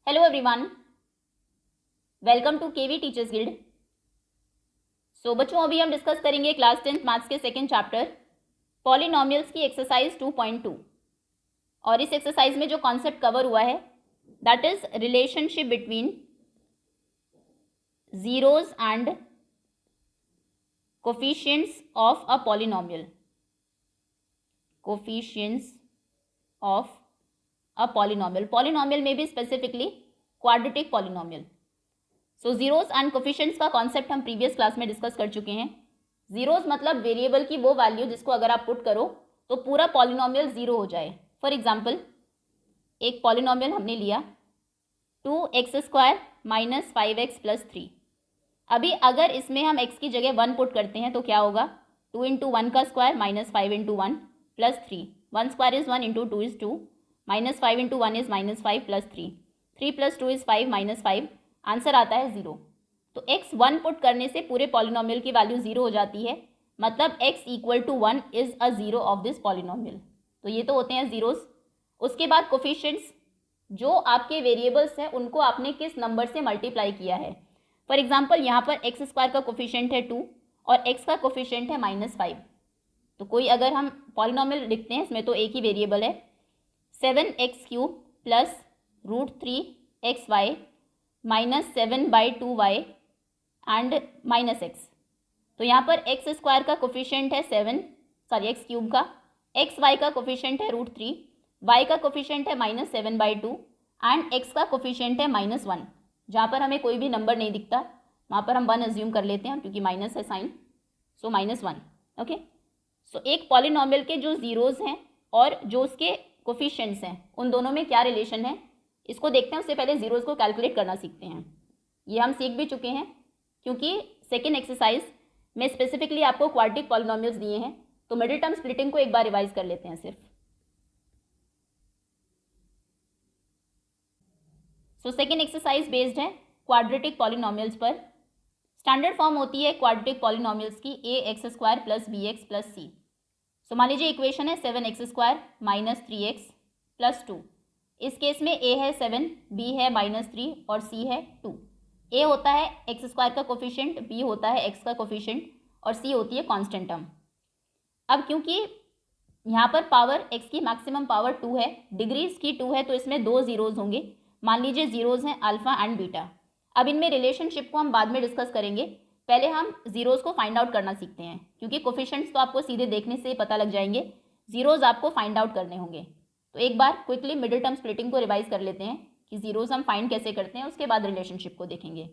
Hello everyone, welcome to KV teachers guild. So बच्चों, अभी हम डिस्कस करेंगे क्लास 10th मैथ्स के सेकेंड चैप्टर पॉलिनॉमियल्स की एक्सरसाइज 2.2। और इस एक्सरसाइज में जो कॉन्सेप्ट कवर हुआ है that is relationship between zeros and coefficients of a polynomial. Coefficients of a polynomial में भी specifically quadratic polynomial. So zeros and coefficients का कॉन्सेप्ट हम प्रीवियस क्लास में डिस्कस कर चुके हैं। जीरोस मतलब वेरिएबल की वो वैल्यू जिसको अगर आप पुट करो तो पूरा पॉलिनॉमियल जीरो हो जाए। फॉर एग्जांपल, एक पॉलिनॉमियल हमने लिया 2x² माइनस 5x प्लस 3। अभी अगर इसमें हम x की जगह 1 पुट करते हैं तो क्या होगा? 2 इंटू 1 का square minus 5 into 1 plus 3। 1 square is 1 into 2 is 2 minus 5 into 1 is minus 5 plus 3। 3 plus 2 is 5 minus 5। Answer आता है 0। तो x 1 पुट करने से पूरे पॉलिनॉमियल की वैल्यू 0 हो जाती है, मतलब x equal to 1 is a zero of this polynomial. तो ये तो होते हैं जीरोस। उसके बाद कोफिशिएंट्स, जो आपके वेरिएबल्स हैं उनको आपने किस नंबर से मल्टीप्लाई किया है। फॉर एग्जाम्पल, यहाँ पर x² का कोफिशिएंट है 2 और x का कोफिशिएंट है -5। तो कोई अगर हम पॉलिनॉमियल लिखते हैं, इसमें तो एक ही वेरिएबल है, 7x³ plus √3xy minus 7/2y and minus x। तो यहाँ पर x² का कोफिशिएंट है 7, सॉरी x³ का, xy का कोफिशिएंट है √3, y का कोफिशिएंट है -7/2 एंड x का कोफिशिएंट है -1। जहाँ पर हमें कोई भी नंबर नहीं दिखता वहाँ पर हम 1 अज्यूम कर लेते हैं क्योंकि माइनस है साइन, सो -1। ओके, सो एक पॉलिनॉमियल के जो जीरोज हैं और जो उसके कोफिशिएंट्स हैं उन दोनों में क्या रिलेशन है इसको देखते हैं। उससे पहले जीरोज को कैलकुलेट करना सीखते हैं। ये हम सीख भी चुके हैं क्योंकि सेकेंड एक्सरसाइज में स्पेसिफिकली आपको क्वाड्रेटिक पॉलिनॉमियल्स दिए हैं। तो मिडिल टर्म स्प्लिटिंग को एक बार रिवाइज कर लेते हैं सिर्फ। सो सेकेंड एक्सरसाइज बेस्ड है क्वाड्रेटिक पॉलिनॉमियल्स पर। स्टैंडर्ड फॉर्म होती है क्वाड्रेटिक पॉलिनॉमियल्स की ax² plus bx plus c। सो मान लीजिए इक्वेशन है 7x² माइनस 3x प्लस 2। इस केस में a है 7, b है -3 और c है 2। a होता है x² का कोफिशिएंट, b होता है x का कोफिशिएंट और c होती है कांस्टेंट टर्म। अब क्योंकि यहाँ पर पावर x की मैक्सिमम पावर 2 है, डिग्री इसकी 2 है, तो इसमें 2 जीरोज होंगे। मान लीजिए जीरोज हैं अल्फा एंड बीटा। अब इनमें रिलेशनशिप को हम बाद में डिस्कस करेंगे, पहले हम जीरोज को फाइंड आउट करना सीखते हैं क्योंकि कोफिशिएंट्स तो आपको सीधे देखने से ही पता लग जाएंगे, जीरोज आपको फाइंड आउट करने होंगे। तो एक बार क्विकली मिडिल टर्म स्प्लिटिंग को रिवाइज कर लेते हैं कि जीरोज हम फाइंड कैसे करते हैं, उसके बाद रिलेशनशिप को देखेंगे।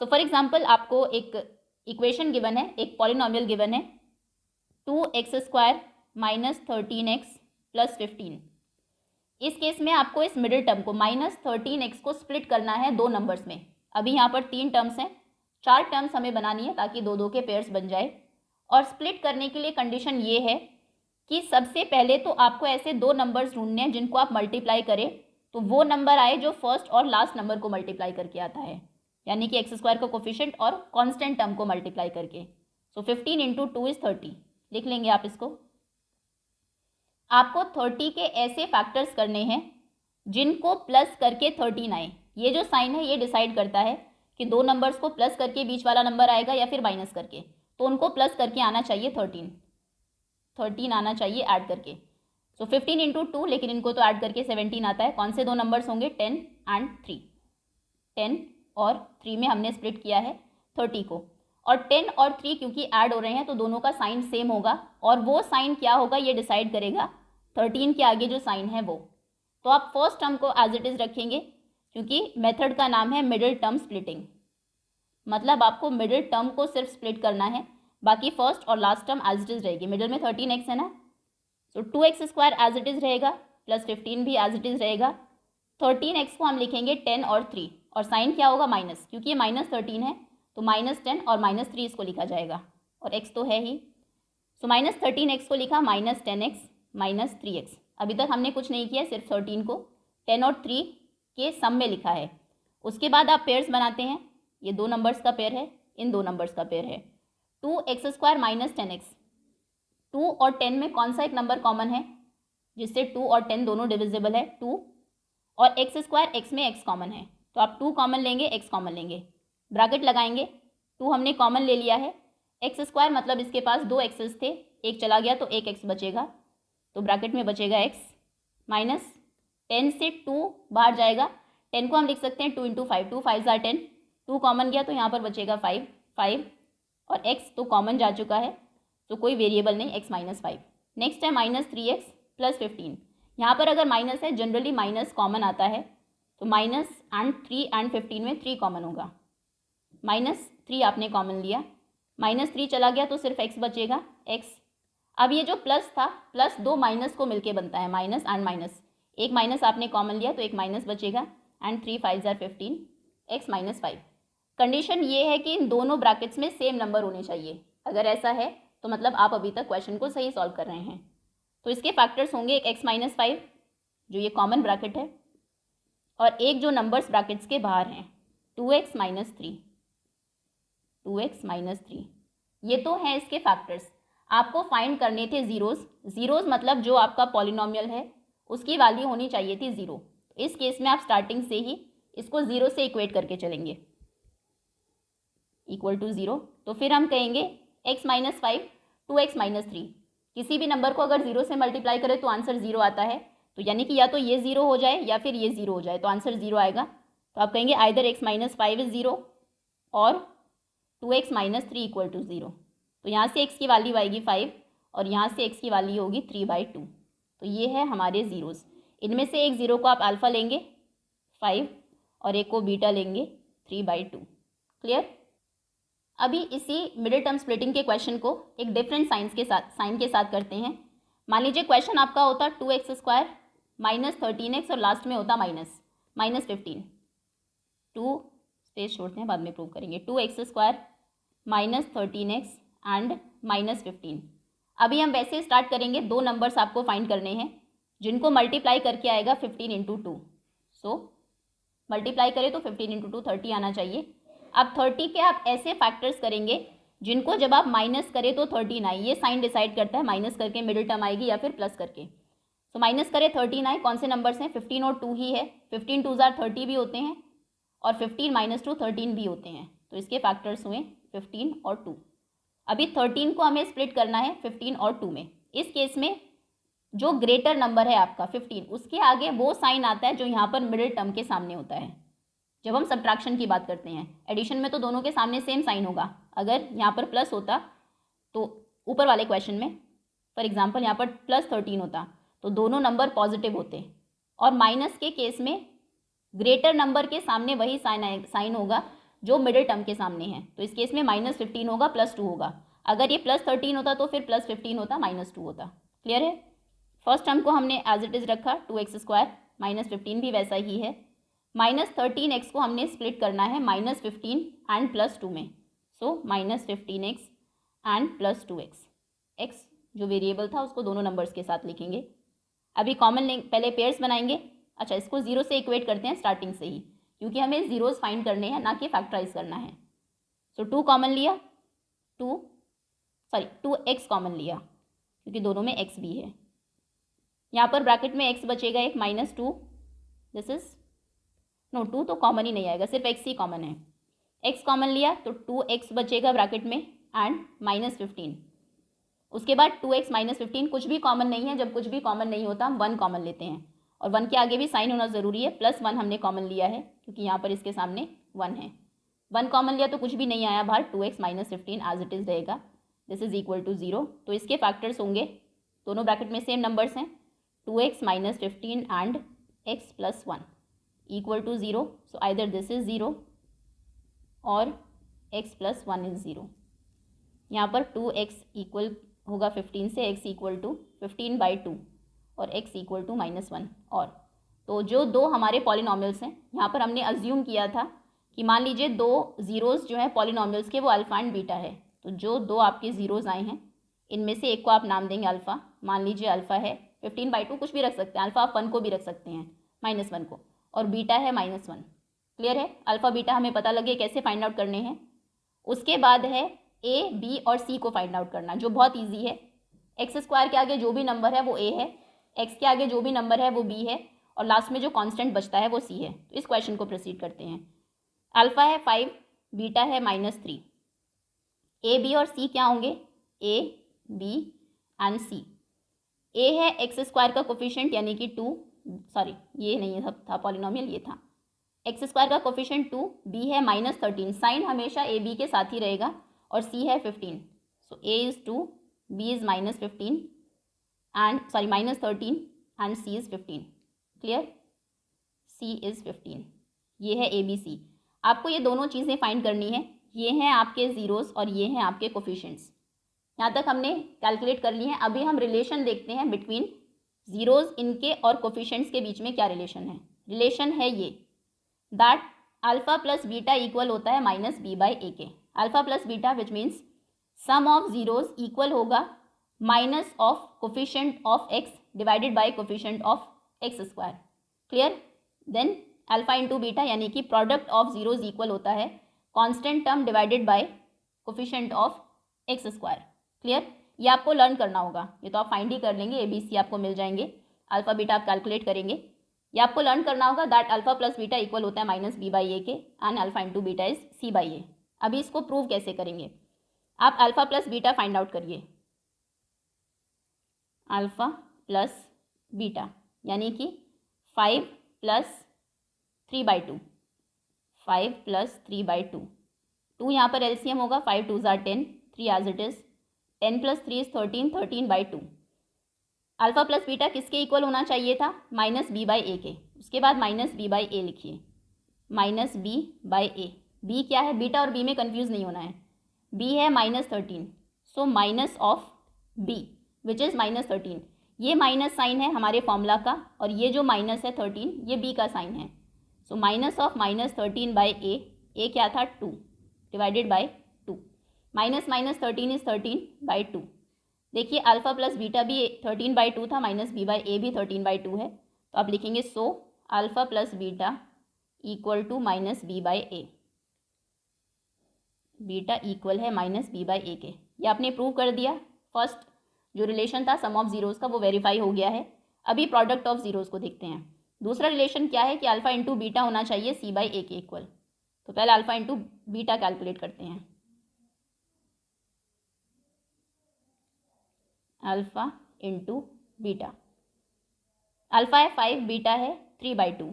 सो फॉर एग्जाम्पल, आपको एक इक्वेशन गिवन है, एक पॉलिनॉमियल गिवन है 2x² माइनस 13x प्लस 15। इस केस में आपको इस मिडिल टर्म को -13x को स्प्लिट करना है दो नंबर्स में। अभी यहाँ पर 3 टर्म्स हैं, 4 टर्म्स हमें बनानी है ताकि 2-2 के पेयर्स बन जाए। और स्प्लिट करने के लिए कंडीशन ये है कि सबसे पहले तो आपको ऐसे 2 नंबर्स ढूंढने हैं जिनको आप मल्टीप्लाई करें तो वो नंबर आए जो फर्स्ट और लास्ट नंबर को मल्टीप्लाई करके आता है, यानी कि x² का कोफिशिएंट और कांस्टेंट टर्म को मल्टीप्लाई करके। सो 15 इंटू 2 इज 30। लिख लेंगे आप इसको। आपको 30 के ऐसे फैक्टर्स करने हैं जिनको प्लस करके 13 आए। ये जो साइन है ये डिसाइड करता है कि 2 नंबर्स को प्लस करके बीच वाला नंबर आएगा या फिर माइनस करके, तो उनको प्लस करके आना चाहिए 13 आना चाहिए ऐड करके। सो 15 इंटू 2, लेकिन इनको तो ऐड करके 17 आता है। कौन से 2 नंबर्स होंगे? 10 एंड 3। 10 और 3 में हमने स्प्लिट किया है 30 को, और 10 और 3 क्योंकि ऐड हो रहे हैं तो दोनों का साइन सेम होगा, और वो साइन क्या होगा ये डिसाइड करेगा 13 के आगे जो साइन है वो। तो आप फर्स्ट टर्म को एज इट इज़ रखेंगे क्योंकि मेथड का नाम है मिडिल टर्म स्प्लिटिंग, मतलब आपको मिडिल टर्म को सिर्फ स्प्लिट करना है, बाकी फर्स्ट और last term as it is रहेगी। मिडिल में 13x है ना, so 2x² as it is रहेगा प्लस 15 भी एज इट इज़ रहेगा। 13x को हम लिखेंगे 10 और 3, और साइन क्या होगा? माइनस, क्योंकि ये -13 है तो -10 और -3 इसको लिखा जाएगा, और x तो है ही। सो -13x को लिखा, -10x -3x। अभी तक हमने कुछ नहीं किया, सिर्फ 13 को 10 और 3 के सम में लिखा है। उसके बाद आप पेयर्स बनाते हैं, ये 2 नंबर्स का पेयर है, इन 2 नंबर्स का पेयर है। 2x² माइनस 10x, 2 और 10 में कौन सा एक नंबर कॉमन है जिससे 2 और 10 दोनों डिविजिबल है? 2। और एक्स स्क्वायर एक्स में एक्स कॉमन है, तो आप 2 कॉमन लेंगे, एक्स कॉमन लेंगे, ब्रैकेट लगाएंगे, 2 हमने कॉमन ले लिया है, एक्स स्क्वायर मतलब इसके पास 2 एक्सेस थे, एक चला गया तो एक एक्स बचेगा, तो ब्रैकेट में बचेगा एक्स माइनस 10 से 2 बाहर जाएगा, 10 को हम लिख सकते हैं 2 इंटू 5, 2 5 ज़ार 10, 2 कॉमन गया तो यहाँ पर बचेगा 5 5 और x तो कॉमन जा चुका है, तो कोई वेरिएबल नहीं, x माइनस 5। नेक्स्ट है माइनस 3x प्लस 15, यहाँ पर अगर माइनस है, जनरली माइनस कॉमन आता है, तो माइनस एंड 3 एंड 15 में 3 कॉमन होगा, माइनस 3 आपने कॉमन लिया, माइनस 3 चला गया तो सिर्फ x बचेगा x। अब ये जो प्लस था, प्लस 2 माइनस को मिलके बनता है, माइनस एंड माइनस, एक माइनस आपने कॉमन लिया तो एक माइनस बचेगा, एंड 3 5 ज़ार 15, x माइनस 5। कंडीशन ये है कि इन दोनों ब्रैकेट्स में सेम नंबर होने चाहिए, अगर ऐसा है तो मतलब आप अभी तक क्वेश्चन को सही सॉल्व कर रहे हैं। तो इसके फैक्टर्स होंगे एक x माइनस 5 जो ये कॉमन ब्रैकेट है, और एक जो नंबर्स ब्रैकेट्स के बाहर हैं 2x माइनस 3, 2x माइनस 3, ये तो हैं इसके फैक्टर्स। आपको फाइंड करने थे ज़ीरोज़, ज़ीरोज़ मतलब जो आपका पॉलिनोमियल है उसकी वैल्यू होनी चाहिए थी 0। इस केस में आप स्टार्टिंग से ही इसको 0 से इक्वेट करके चलेंगे, इक्वल टू 0, तो फिर हम कहेंगे x माइनस 5 2x माइनस 3, किसी भी नंबर को अगर 0 से मल्टीप्लाई करें तो आंसर 0 आता है, तो यानी कि या तो ये 0 हो जाए या फिर ये 0 हो जाए, तो आंसर 0 आएगा। तो आप कहेंगे आइदर x माइनस 5 इज़ 0 और 2x माइनस 3 इक्वल टू 0। तो यहाँ से x की वैल्यू आएगी 5 और यहाँ से x की वैल्यू होगी 3/2। तो ये है हमारे ज़ीरोज़, इनमें से एक 0 को आप अल्फ़ा लेंगे 5 और एक को बीटा लेंगे 3/2। क्लियर। अभी इसी मिडिल टर्म स्प्लिटिंग के क्वेश्चन को एक डिफरेंट साइन के साथ करते हैं। मान लीजिए क्वेश्चन आपका होता 2x स्क्वायर माइनस 13x और लास्ट में होता माइनस 15, 2 स्पेस छोड़ते हैं, बाद में प्रूव करेंगे, 2x square minus 13x and minus 15। अभी हम वैसे स्टार्ट करेंगे, 2 नंबर्स आपको फाइंड करने हैं जिनको मल्टीप्लाई करके आएगा 15 इंटू 2, सो मल्टीप्लाई करें तो 15 इंटू 2 30 आना चाहिए। अब 30 के आप ऐसे फैक्टर्स करेंगे जिनको जब आप माइनस करें तो 13 आए, ये साइन डिसाइड करता है माइनस करके मिडिल टर्म आएगी या फिर प्लस करके। सो माइनस करें 13 आए, कौन से नंबर्स हैं, 15 और 2 ही है, 15 2 ज़ार 30 भी होते हैं और 15 माइनस 2 13 भी होते हैं, तो इसके फैक्टर्स हुए 15 और 2। अभी 13 को हमें स्प्लिट करना है 15 और 2 में। इस केस में जो ग्रेटर नंबर है आपका 15, उसके आगे वो साइन आता है जो यहाँ पर मिडिल टर्म के सामने होता है। जब हम सब्ट्रैक्शन की बात करते हैं, एडिशन में तो दोनों के सामने सेम साइन होगा, अगर यहाँ पर प्लस होता तो ऊपर वाले क्वेश्चन में फॉर एग्जांपल यहाँ पर प्लस 13 होता तो दोनों नंबर पॉजिटिव होते, और माइनस के केस में ग्रेटर नंबर के सामने वही साइन होगा जो मिडिल टर्म के सामने है, तो इस केस में माइनस 15 होगा प्लस 2 होगा, अगर ये प्लस 13 होता तो फिर प्लस 15 होता माइनस 2 होता। क्लियर है। फर्स्ट टर्म को हमने एज इट इज़ रखा 2x स्क्वायर, माइनस 15 भी वैसा ही है, माइनस 13x को हमने स्प्लिट करना है माइनस 15 एंड प्लस 2 में, so minus 15x and plus 2x, x जो वेरिएबल था उसको दोनों नंबर्स के साथ लिखेंगे। अभी कॉमन पहले पेयर्स बनाएंगे। अच्छा, इसको 0 से इक्वेट करते हैं स्टार्टिंग से ही, क्योंकि हमें ज़ीरोज़ फाइंड करने हैं ना कि फैक्टराइज करना है। सो 2 कॉमन लिया, 2x कॉमन लिया क्योंकि दोनों में x भी है, यहाँ पर ब्रैकेट में x बचेगा एक माइनस 2, दिस इज नो 2 तो कॉमन ही नहीं आएगा, सिर्फ x ही कॉमन है, x कॉमन लिया तो 2x बचेगा ब्रैकेट में एंड माइनस 15। उसके बाद 2x माइनस 15, कुछ भी कॉमन नहीं है, जब कुछ भी कॉमन नहीं होता हम 1 कॉमन लेते हैं, और 1 के आगे भी साइन होना ज़रूरी है, प्लस 1 हमने कॉमन लिया है क्योंकि यहाँ पर इसके सामने 1 है, 1 कॉमन लिया तो कुछ भी नहीं आया बाहर, 2x minus 15 as it is रहेगा, दिस इज इक्वल टू 0। तो इसके फैक्टर्स होंगे, दोनों ब्रैकेट में सेम नंबर्स हैं, 2x minus 15 and x plus 1 equal to 0, so either this is 0 और x प्लस 1 इज 0। यहाँ पर 2x इक्वल होगा 15 से, x इक्वल टू 15/2 और x इक्वल टू -1। और तो जो दो हमारे पॉलिनॉमियल्स हैं, यहाँ पर हमने अज्यूम किया था कि मान लीजिए 2 ज़ीरोज़ जो है पॉलिनॉमियल्स के वो अल्फ़ा एंड बीटा है, तो जो 2 आपके ज़ीरोज़ आए हैं इनमें से एक को आप नाम देंगे अल्फ़ा, मान लीजिए अल्फ़ा है 15/2, कुछ भी रख सकते हैं, अल्फ़ा आप 1 को भी रख सकते हैं, -1 को, और बीटा है -1। क्लियर है। अल्फ़ा बीटा हमें पता लगे कैसे फाइंड आउट करने हैं। उसके बाद है a, b और c को फाइंड आउट करना, जो बहुत ईजी है। x स्क्वायर के आगे जो भी नंबर है वो a है, x के आगे जो भी नंबर है वो b है, और लास्ट में जो कांस्टेंट बचता है वो सी है। तो इस क्वेश्चन को प्रोसीड करते हैं। अल्फा है 5, बीटा है -3। ए बी और सी क्या होंगे? ए बी एंड सी। ए है x² का कोफिशिएंट यानी कि 2, सॉरी ये नहीं था पॉलिनोमियल, ये था x² का कोफिशिएंट 2। बी है -13, साइन हमेशा ए बी के साथ ही रहेगा, और सी है 15। So A is 2, B is -15 and sorry -13 and C is 15। Clear? C is 15। ये है ए बी सी। आपको ये दोनों चीज़ें फाइंड करनी है। ये हैं आपके ज़ीरोज़ और ये हैं आपके कोफिशिएंट्स। यहाँ तक हमने कैलकुलेट कर लिए हैं। अभी हम रिलेशन देखते हैं बिटवीन ज़ीरोज़ इनके और कोफिशिएंट्स के बीच में क्या रिलेशन है। रिलेशन है ये, that alpha plus beta equal होता है -b/a के। Alpha plus beta which means sum of zeros equal होगा minus of coefficient of x divided by coefficient of x²। Clear? Then alpha into beta यानी कि product of zeros equal होता है constant term divided by coefficient of x²। Clear? ये आपको learn करना होगा। ये तो आप फाइंड ही कर लेंगे, ABC आपको मिल जाएंगे, अल्फ़ा बीटा आप कैलकुलेट करेंगे। ये आपको लर्न करना होगा that alpha plus beta equal होता है -b/a के and alpha into beta is c/a। अभी इसको प्रूव कैसे करेंगे? आप alpha plus beta find out करिए। अल्फ़ा प्लस बीटा यानी कि 5 + 3/2, 5 + 3/2। 2 यहाँ पर LCM होगा, 5 2s are 10, 3 as it is, 10 + 3 is 13, 13/2। Alpha plus beta किसके इक्वल होना चाहिए था? -b/a के। उसके बाद -b/a लिखिए, -b/a। b क्या है? बीटा और b में कंफ्यूज नहीं होना है। b है -13, सो minus of b which is -13। ये माइनस साइन है हमारे फॉर्मूला का, और ये जो माइनस है 13 ये b का साइन है। सो माइनस ऑफ -13/a, a क्या था? 2 डिवाइडेड बाय 2। -13 इज 13/2। देखिए अल्फ़ा प्लस बीटा भी 13/2 था, -b/a भी 13/2 है, तो आप लिखेंगे so alpha plus beta equal to -b/a। Beta equal है -b/a के। ये आपने प्रूव कर दिया। फर्स्ट जो रिलेशन था सम ऑफ ज़ीरोज़ का वो वेरीफाई हो गया है। अभी प्रोडक्ट ऑफ ज़ीरोज़ को देखते हैं। दूसरा रिलेशन क्या है कि अल्फ़ा इंटू बीटा होना चाहिए c/a के इक्वल। तो पहले अल्फ़ा इंटू बीटा कैलकुलेट करते हैं। अल्फ़ा इंटू बीटा, अल्फ़ा है 5, बीटा है 3/2,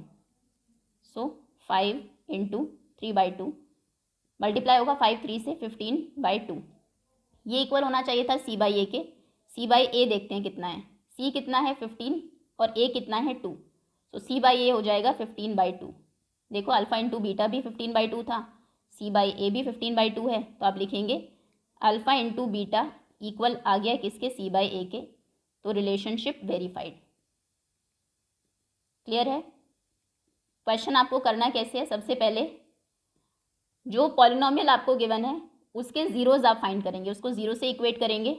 सो 5 इंटू 3/2 मल्टीप्लाई होगा 5 3 से 15/2। ये इक्वल होना चाहिए था c/a के। c/a देखते हैं कितना है। c कितना है? 15 और a कितना है? 2। सो c/a हो जाएगा 15/2। देखो अल्फ़ा इंटू बीटा भी 15/2 था, c/a भी 15/2 है, तो आप लिखेंगे अल्फ़ा इंटू बीटा इक्वल आ गया किसके? c/a के। तो रिलेशनशिप वेरीफाइड। क्लियर है? क्वेश्चन आपको करना कैसे है? सबसे पहले जो पॉलिनोमियल आपको गिवन है उसके ज़ीरोज़ आप फाइंड करेंगे, उसको ज़ीरो से इक्वेट करेंगे,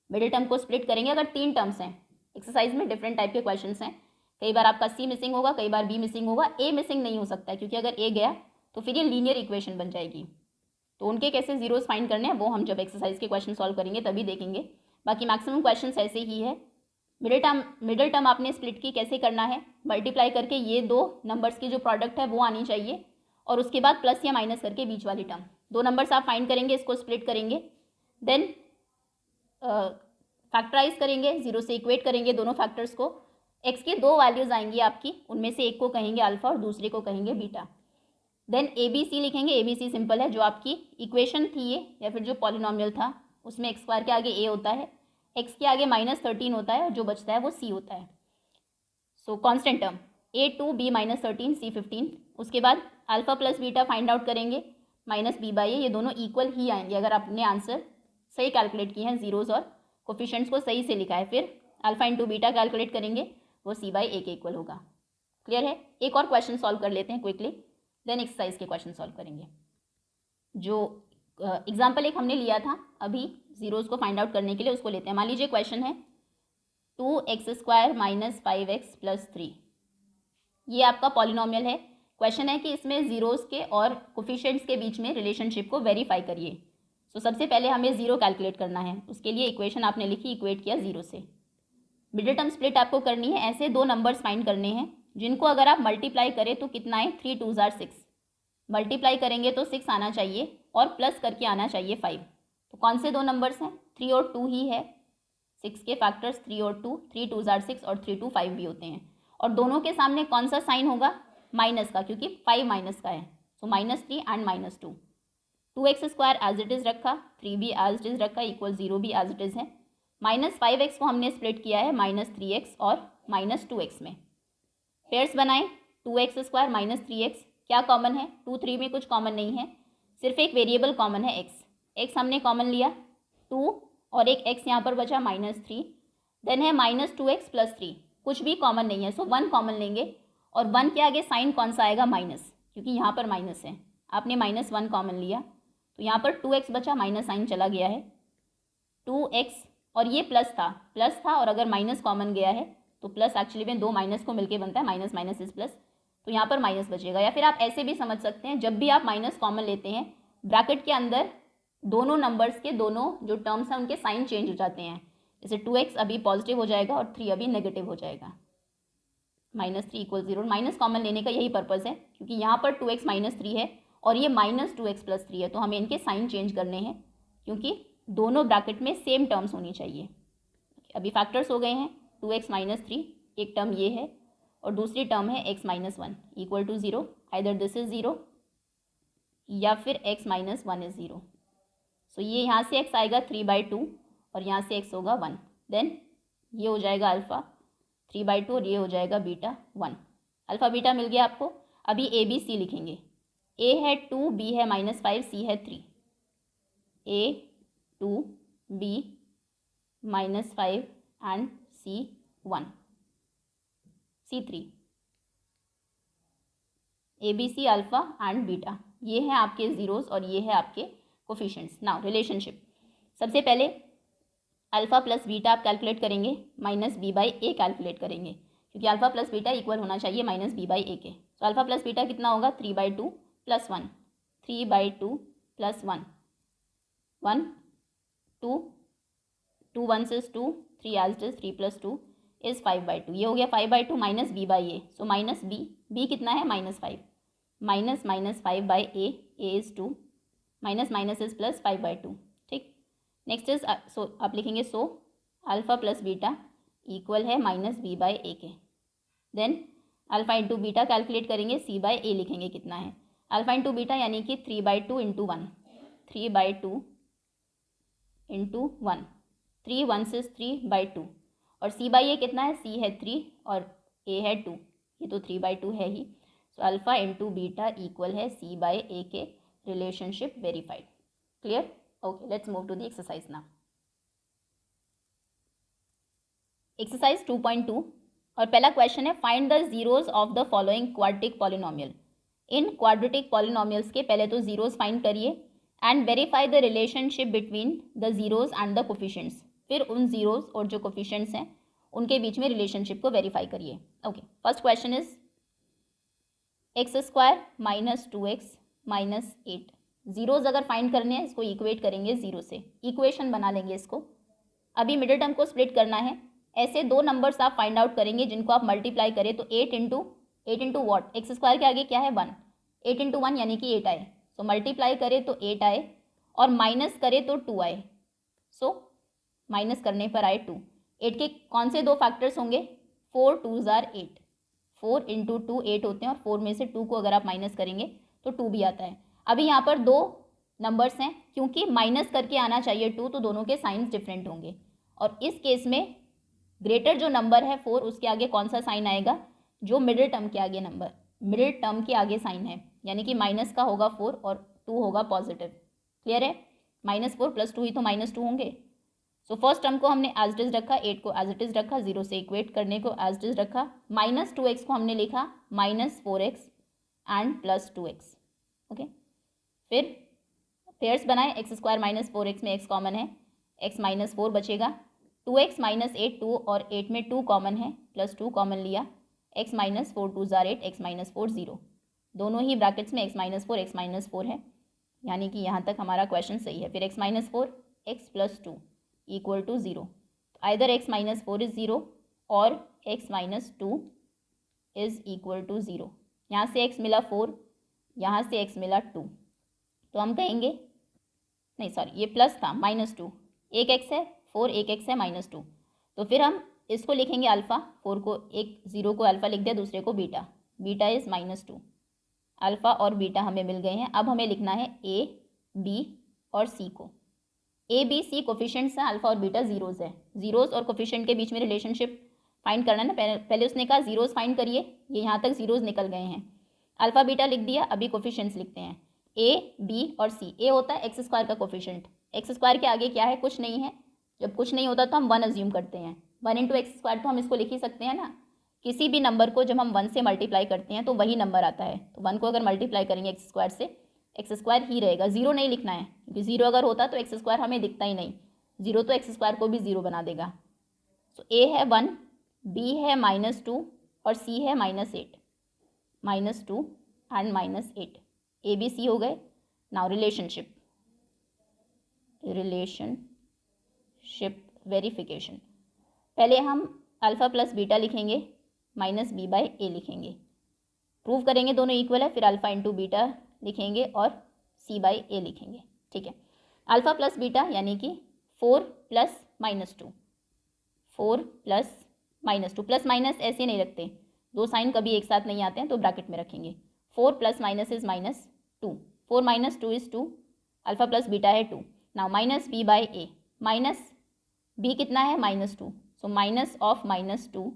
मिडिल टर्म को स्प्लिट करेंगे। अगर 3 टर्म्स हैं, एक्सरसाइज में डिफरेंट टाइप के क्वेश्चंस हैं, कई बार आपका सी मिसिंग होगा, कई बार बी मिसिंग होगा, ए मिसिंग नहीं हो सकता है, क्योंकि अगर ए गया तो फिर ये लीनियर इक्वेशन बन जाएगी। तो उनके कैसे ज़ीरोज़ फाइंड करने हैं वो हम जब एक्सरसाइज के क्वेश्चन सॉल्व करेंगे तभी देखेंगे। बाकी मैक्सिमम क्वेश्चन ऐसे ही है। मिडिल टर्म आपने स्प्लिट की कैसे करना है? मल्टीप्लाई करके ये 2 नंबर्स की जो प्रोडक्ट है वो आनी चाहिए, और उसके बाद प्लस या माइनस करके बीच वाली टर्म। 2 नंबर्स आप फाइंड करेंगे, इसको स्प्लिट करेंगे, देन फैक्टराइज करेंगे, ज़ीरो से इक्वेट करेंगे दोनों फैक्टर्स को। x की 2 वैल्यूज़ आएंगी आपकी, उनमें से एक को कहेंगे अल्फ़ा और दूसरे को कहेंगे बीटा। देन ABC लिखेंगे। ABC सिंपल है, जो आपकी इक्वेशन थी ये, या फिर जो पॉलिनोमियल था उसमें x² के आगे a होता है, x के आगे -13 होता है, और जो बचता है वो c होता है। सो constant term a2 b -13 c 15। उसके बाद alpha plus beta find out करेंगे -b/a। ये दोनों इक्वल ही आएंगे अगर आपने आंसर सही कैलकुलेट किए हैं, ज़ीरोज़ और कोफिशिएंट्स को सही से लिखा है। फिर अल्फ़ा इंटू बीटा कैलकुलेट करेंगे, वो c/a के इक्वल होगा। क्लियर है? एक और क्वेश्चन सॉल्व कर लेते हैं क्विकली, देन एक्सरसाइज के क्वेश्चन सॉल्व करेंगे। जो एग्जाम्पल एक हमने लिया था अभी ज़ीरोज़ को फाइंड आउट करने के लिए, उसको लेते हैं। मान लीजिए क्वेश्चन है 2x² - 5x + 3। ये आपका पॉलिनोमियल है। क्वेश्चन है कि इसमें ज़ीरोज़ के और कोफिशिएंट्स के बीच में रिलेशनशिप को वेरीफाई करिए। सो सबसे पहले हमें ज़ीरो कैलकुलेट करना है, उसके लिए इक्वेशन आपने लिखी, इक्वेट किया ज़ीरो से। मिडिल टर्म स्प्लिट आपको करनी है। ऐसे 2 नंबर्स फाइंड करने हैं, जिनको अगर आप मल्टीप्लाई करें तो कितना है, 3 2 ज़ार 6, मल्टीप्लाई करेंगे तो 6 आना चाहिए और प्लस करके आना चाहिए 5। तो कौन से दो नंबर्स हैं, 3 और 2 ही है। 6 के फैक्टर्स 3 और 2, 3 2 ज़ार 6 और 3 2 5 भी होते हैं। और दोनों के सामने कौन सा साइन होगा, माइनस का, क्योंकि 5 माइनस का है। So -3 and -2, 2x² as it is रखा, 3 भी एज इट इज़ रखा, इक्वल 0 भी एज इट इज़ है। -5x को हमने स्प्लिट किया है -3x और -2x में। पेयर्स बनाएं, 2x² -3x, क्या कॉमन है, 2 3 में कुछ कॉमन नहीं है, सिर्फ एक वेरिएबल कॉमन है x हमने कॉमन लिया 2 और एक x यहाँ पर बचा -3। देन है -2x + 3, कुछ भी कॉमन नहीं है, सो 1 कॉमन लेंगे और 1 के आगे साइन कौन सा आएगा, माइनस, क्योंकि यहाँ पर माइनस है। आपने -1 कॉमन लिया तो यहाँ पर 2x बचा, माइनस साइन चला गया है, 2x और ये प्लस था और अगर माइनस कॉमन गया है तो प्लस एक्चुअली में दो माइनस को मिलके बनता है, माइनस माइनस इज प्लस, तो यहाँ पर माइनस बचेगा। या फिर आप ऐसे भी समझ सकते हैं, जब भी आप माइनस कॉमन लेते हैं ब्रैकेट के अंदर दोनों नंबर्स के दोनों जो टर्म्स हैं उनके साइन चेंज हो जाते हैं। जैसे 2x अभी पॉजिटिव हो जाएगा और 3 अभी नेगेटिव हो जाएगा। -3 = 0, माइनस कॉमन लेने का यही पर्पज़ है, क्योंकि यहाँ पर 2x -3 है और ये -2x + 3 है, तो हमें इनके साइन चेंज करने हैं, क्योंकि दोनों ब्रैकेट में सेम टर्म्स होनी चाहिए। अभी फैक्टर्स हो गए हैं 2x -3, एक टर्म ये है और दूसरी टर्म है x -1 = 0, आइदर दिस इज 0 या फिर x -1 इज 0। सो ये यहाँ से x आएगा 3/2 और यहाँ से x होगा 1, देन ये हो जाएगा अल्फ़ा 3/2 और ये हो जाएगा बीटा 1। अल्फ़ा बीटा मिल गया आपको। अभी a b c लिखेंगे, a है 2, b है -5, c है 3। a 2 b -5 and c 1, c 3, A B C alpha and beta, ये है आपके ज़ीरोज़ और ये है आपके कोफिशिएंट्स। नाउ रिलेशनशिप, सबसे पहले अल्फ़ा प्लस बीटा आप कैलकुलेट करेंगे, -b/a कैलकुलेट करेंगे, क्योंकि अल्फ़ा प्लस बीटा इक्वल होना चाहिए -b/a के। तो अल्फ़ा प्लस बीटा कितना होगा, 3/2 + 1, 3/2 + 1, 1 2 2 1 is 2, 3 as it is, 3 + 2 is 5/2, ये हो गया 5/2 -b/a। सो -b कितना है, -5, -5/a, a is 2, minus is plus 5/2, ठीक। नेक्स्ट इज सो आप लिखेंगे so alpha plus beta equal है -b/a के। Then alpha into beta calculate करेंगे, c/a लिखेंगे कितना है, अल्फ़ा इंटू बीटा यानी कि 3/2 × 1, 3/2 × 1, 3 1 is 3/2 और c/a कितना है, c है 3 और a है 2, ये तो 3/2 है ही। So alpha into beta equal है c/a के, relationship verified. Clear, okay, let's move to the exercise now. Exercise 2.2 और पहला क्वेश्चन है, find the zeros of the following quadratic polynomial. इन क्वाड्रेटिक पॉलिनोमियल्स के पहले तो जीरोज फाइंड करिए and verify the relationship between the zeros and the coefficients. फिर उन जीरोज और जो कोफिशिएंट्स हैं उनके बीच में रिलेशनशिप को वेरीफाई करिए। Okay, first question is x² - 2x - 8। Zeros अगर फाइंड करने हैं, इसको इक्वेट करेंगे 0 से, इक्वेशन बना लेंगे इसको। अभी मिडिल टर्म को स्प्लिट करना है, ऐसे दो नंबर्स आप फाइंड आउट करेंगे जिनको आप मल्टीप्लाई करें तो 8 इंटू वॉट, x² के आगे क्या है 1, 8 × 1 यानी कि 8 आए। सो मल्टीप्लाई करें तो 8 आए और माइनस करें तो 2 आए। सो माइनस करने पर आए 2। 8 के कौन से दो फैक्टर्स होंगे, 4 2 ज़ार 8, 4 × 2 8 होते हैं और 4 में से 2 को अगर आप माइनस करेंगे तो 2 भी आता है। अभी यहाँ पर दो नंबर्स हैं, क्योंकि माइनस करके आना चाहिए 2, तो दोनों के साइंस डिफरेंट होंगे और इस केस में ग्रेटर जो नंबर है 4, उसके आगे कौन सा साइन आएगा, जो मिडिल टर्म के आगे नंबर, मिडिल टर्म के आगे साइन है, यानी कि माइनस का होगा 4 और 2 होगा पॉजिटिव। क्लियर है, -4 + 2 ही तो -2 होंगे। सो फर्स्ट टर्म को हमने एज इट इज रखा, 8 को एज इट इज रखा, 0 से इक्वेट करने को एज इट इज रखा, -2x को हमने लिखा -4x एंड +2x। ओके, फिर पेयर्स बनाए, x² - 4x में x कॉमन है, x -4 बचेगा, 2x - 8, 2 और 8 में 2 कॉमन है, +2 कॉमन लिया, x -4 2 ज़ार 8, x -4 0, दोनों ही ब्रैकेट्स में x -4 है, यानी कि यहाँ तक हमारा क्वेश्चन सही है। फिर x -4 x + 2 = 0, तो आइदर x -4 इज 0 और x -2 इज़ इक्वल टू 0। यहाँ से x मिला 4, यहाँ से x मिला 2, तो हम कहेंगे, नहीं सॉरी ये प्लस था, -2, एक x है 4, एक x है -2, तो फिर हम इसको लिखेंगे अल्फ़ा, 4 को, एक 0 को अल्फ़ा लिख दिया, दूसरे को बीटा, बीटा इज़ -2। अल्फ़ा और बीटा हमें मिल गए हैं। अब हमें लिखना है a, b और c को। a, b, c कोफिशिएंट्स हैं, अल्फ़ा और बीटा ज़ीरोज़ है। ज़ीरोज़ और कोफिशिएंट के बीच में रिलेशनशिप फाइंड करना है ना, पहले उसने कहा ज़ीरोज़ फाइंड करिए, ये यहाँ तक ज़ीरोज़ निकल गए हैं। अल्फ़ा बीटा लिख दिया, अभी कोफिशिएंट्स लिखते हैं a, b और c। a होता है x² का कोफिशिएंट, x² के आगे क्या है, कुछ नहीं है। जब कुछ नहीं होता तो हम 1 अज्यूम करते हैं, 1 × x², तो हम इसको लिख ही सकते हैं ना। किसी भी नंबर को जब हम 1 से मल्टीप्लाई करते हैं तो वही नंबर आता है, तो 1 को अगर मल्टीप्लाई करेंगे x² से, x² ही रहेगा, 0 नहीं लिखना है, क्योंकि 0 अगर होता तो x² हमें दिखता ही नहीं, 0 तो x² को भी 0 बना देगा। सो a है 1, b है -2 और c है -8, -2 एंड -8, a b c हो गए। नाउ रिलेशनशिप वेरिफिकेशन, पहले हम अल्फ़ा प्लस बीटा लिखेंगे, -b/a लिखेंगे, प्रूव करेंगे दोनों इक्वल है, फिर अल्फ़ा इंटू बीटा लिखेंगे और c/a लिखेंगे। ठीक है, अल्फ़ा प्लस बीटा यानी कि 4 + -2, 4 + -2, प्लस माइनस ऐसे नहीं रखते, दो साइन कभी एक साथ नहीं आते हैं, तो ब्रैकेट में रखेंगे। 4 + - is -2, 4 - 2 is 2, alpha plus beta है 2। नाउ -b/a, माइनस b कितना है, -2, सो माइनस ऑफ -2,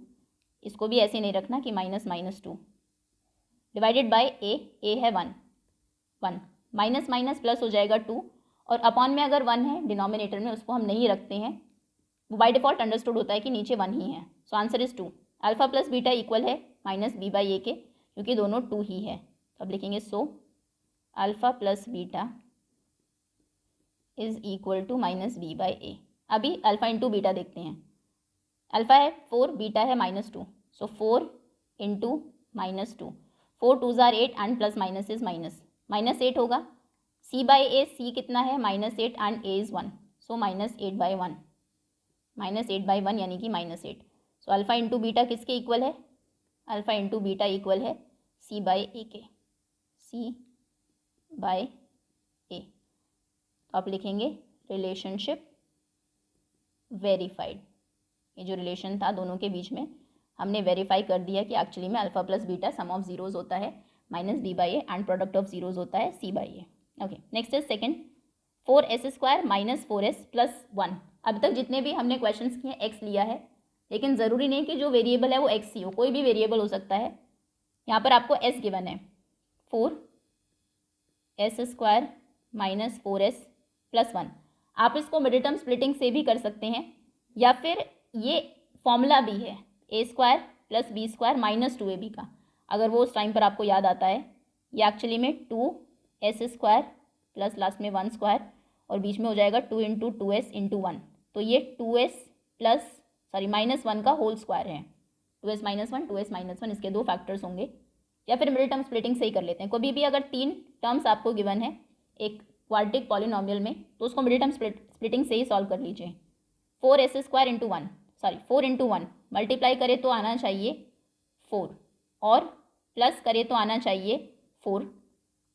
इसको भी ऐसे नहीं रखना कि -2, डिवाइडेड बाय a है 1, माइनस माइनस प्लस हो जाएगा 2, और अपॉन में अगर 1 है डिनोमिनेटर में, उसको हम नहीं रखते हैं, वो बाय डिफ़ॉल्ट अंडरस्टूड होता है कि नीचे 1 ही है। So answer is 2। Alpha plus beta equal है -b/a के, क्योंकि दोनों 2 ही है। तो अब लिखेंगे so alpha plus beta is equal to -b/a। अभी अल्फ़ा इंटू बीटा देखते हैं, अल्फ़ा है 4, बीटा है -2, सो 4 into -2, 4 2s are 8 and plus minus is -8 होगा। c/a, c कितना है, -8 एंड a इज़ 1, सो -8/1, -8/1 यानी कि -8। सो अल्फ़ा इंटू बीटा किसके इक्वल है, अल्फ़ा इंटू बीटा इक्वल है c/a के, c/a। तो आप लिखेंगे रिलेशनशिप वेरीफाइड, ये जो रिलेशन था दोनों के बीच में हमने वेरीफाई कर दिया कि एक्चुअली में alpha plus beta some of zeros होता है -b/a and product of zeros होता है c/a। Okay, next is second, 4s² - 4s + 1। अब तक जितने भी हमने क्वेश्चंस किए x लिया है, लेकिन ज़रूरी नहीं कि जो वेरिएबल है वो x ही हो, कोई भी वेरिएबल हो सकता है। यहाँ पर आपको s गिवन है, 4s² - 4s + 1। आप इसको मिडिल टर्म स्प्लिटिंग से भी कर सकते हैं, या फिर ये फॉर्मूला भी है a² + b² - 2ab का, अगर वो उस टाइम पर आपको याद आता है। ये एक्चुअली में 2s² प्लस लास्ट में 1² और बीच में हो जाएगा 2 × 2s × 1, तो ये 2s प्लस -1 का होल स्क्वायर है। 2s - 1 2s - 1 इसके दो फैक्टर्स होंगे, या फिर मिडिल टर्म स्प्लिटिंग से ही कर लेते हैं। कभी भी अगर 3 टर्म्स आपको गिवन है एक क्वाड्रेटिक पॉलिनोमियल में, तो उसको मिडिल टर्म स्प्लिटिंग से ही सॉल्व कर लीजिए। 4s² × 1, 4 × 1 मल्टीप्लाई करें तो आना चाहिए 4, और प्लस करें तो आना चाहिए 4।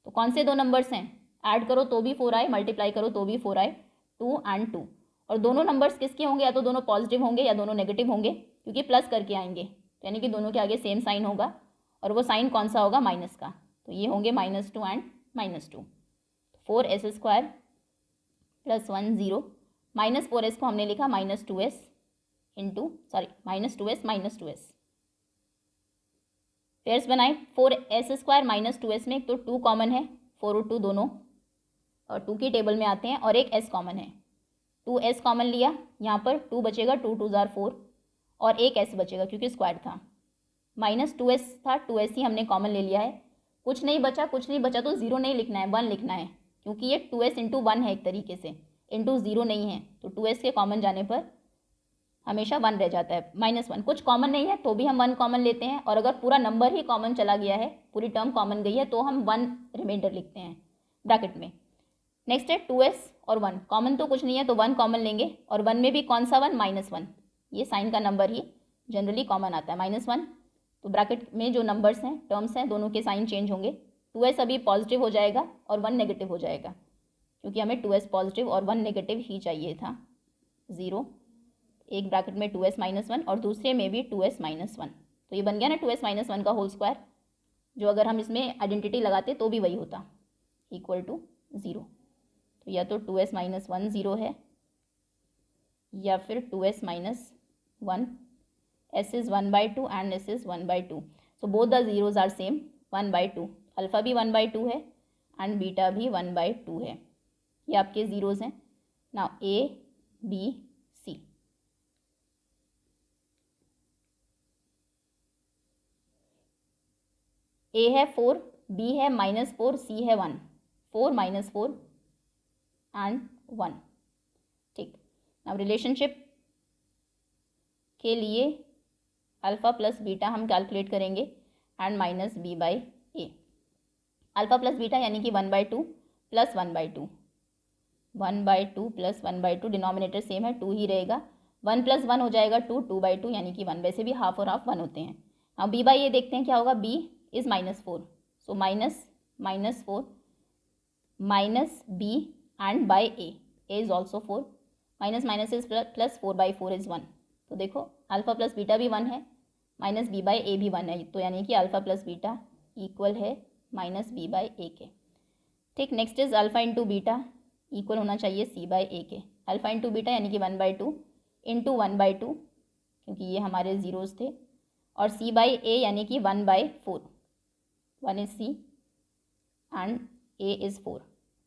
तो कौन से दो नंबर्स हैं, ऐड करो तो भी 4 आए, मल्टीप्लाई करो तो भी 4 आए, 2 और 2। और दोनों नंबर्स किसके होंगे, या तो दोनों पॉजिटिव होंगे या दोनों नेगेटिव होंगे, क्योंकि प्लस करके आएंगे, तो यानी कि दोनों के आगे सेम साइन होगा, और वो साइन कौन सा होगा, माइनस का, तो ये होंगे -2 एंड -2। 4s² + 1 0, -4s को हमने लिखा -2s -2s। पेयर्स बनाए, 4s² - 2s में एक तो 2 कॉमन है, 4 और 2 दोनों और 2 की टेबल में आते हैं, और एक s कॉमन है, 2s कॉमन लिया, यहाँ पर 2 बचेगा, 2 2s are 4, और एक s बचेगा क्योंकि स्क्वायर था, -2s था, 2s ही हमने कॉमन ले लिया है। कुछ नहीं बचा तो 0 नहीं लिखना है, 1 लिखना है, क्योंकि ये 2s × 1 है एक तरीके से, इंटू 0 नहीं है, तो 2s के कॉमन जाने पर हमेशा 1 रह जाता है, -1। कुछ कॉमन नहीं है तो भी हम 1 कॉमन लेते हैं, और अगर पूरा नंबर ही कॉमन चला गया है, पूरी टर्म कॉमन गई है, तो हम 1 रिमाइंडर लिखते हैं ब्रैकेट में। नेक्स्ट है 2s और 1, कॉमन तो कुछ नहीं है तो 1 कॉमन लेंगे, और 1 में भी कौन सा 1, -1, ये साइन का नंबर ही जनरली कॉमन आता है, -1 तो ब्रैकेट में जो नंबर्स हैं, टर्म्स हैं, दोनों के साइन चेंज होंगे। 2s अभी पॉजिटिव हो जाएगा और 1 नेगेटिव हो जाएगा, क्योंकि हमें 2s पॉजिटिव और 1 नेगेटिव ही चाहिए था। 0, एक ब्रैकेट में 2s माइनस 1 और दूसरे में भी 2s माइनस 1। तो ये बन गया ना 2s माइनस 1 का होल स्क्वायर, जो अगर हम इसमें आइडेंटिटी लगाते तो भी वही होता, इक्वल टू 0। तो या तो 2s माइनस 1 0 है, या फिर 2s माइनस 1, s is 1/2 and s is 1/2। So both the zeros are same, 1/2। Alpha भी 1/2 है एंड बीटा भी 1/2 है। ये आपके ज़ीरोज़ हैं। Now A, B, C। A है 4, B है -4, C है 1। 4 - 4 एंड 1। ठीक, अब रिलेशनशिप के लिए अल्फ़ा प्लस बीटा हम कैलकुलेट करेंगे and minus B/A। Alpha plus beta यानी कि 1/2 प्लस 1/2, 1/2 प्लस 1/2, डिनोमिनेटर सेम है, 2 ही रहेगा। 1 + 1 हो जाएगा 2, 2/2 यानी कि 1। वैसे भी हाफ और हाफ 1 होते हैं। अब B/A देखते हैं क्या होगा। B is -4, so -4 minus B and by A is also 4, minus minus is plus, 4/4 is 1। तो देखो अल्फ़ा प्लस बीटा भी 1 है, माइनस B/A भी 1 है, तो यानी कि अल्फ़ा प्लस बीटा इक्वल है माइनस B/A के। ठीक, next is alpha into beta equal होना चाहिए C/A के। अल्फ़ा इंटू बीटा यानी कि 1/2 इंटू 1/2, क्योंकि ये हमारे ज़ीरोज़ थे, और C/A यानी कि 1/4। 1 is C and A is 4।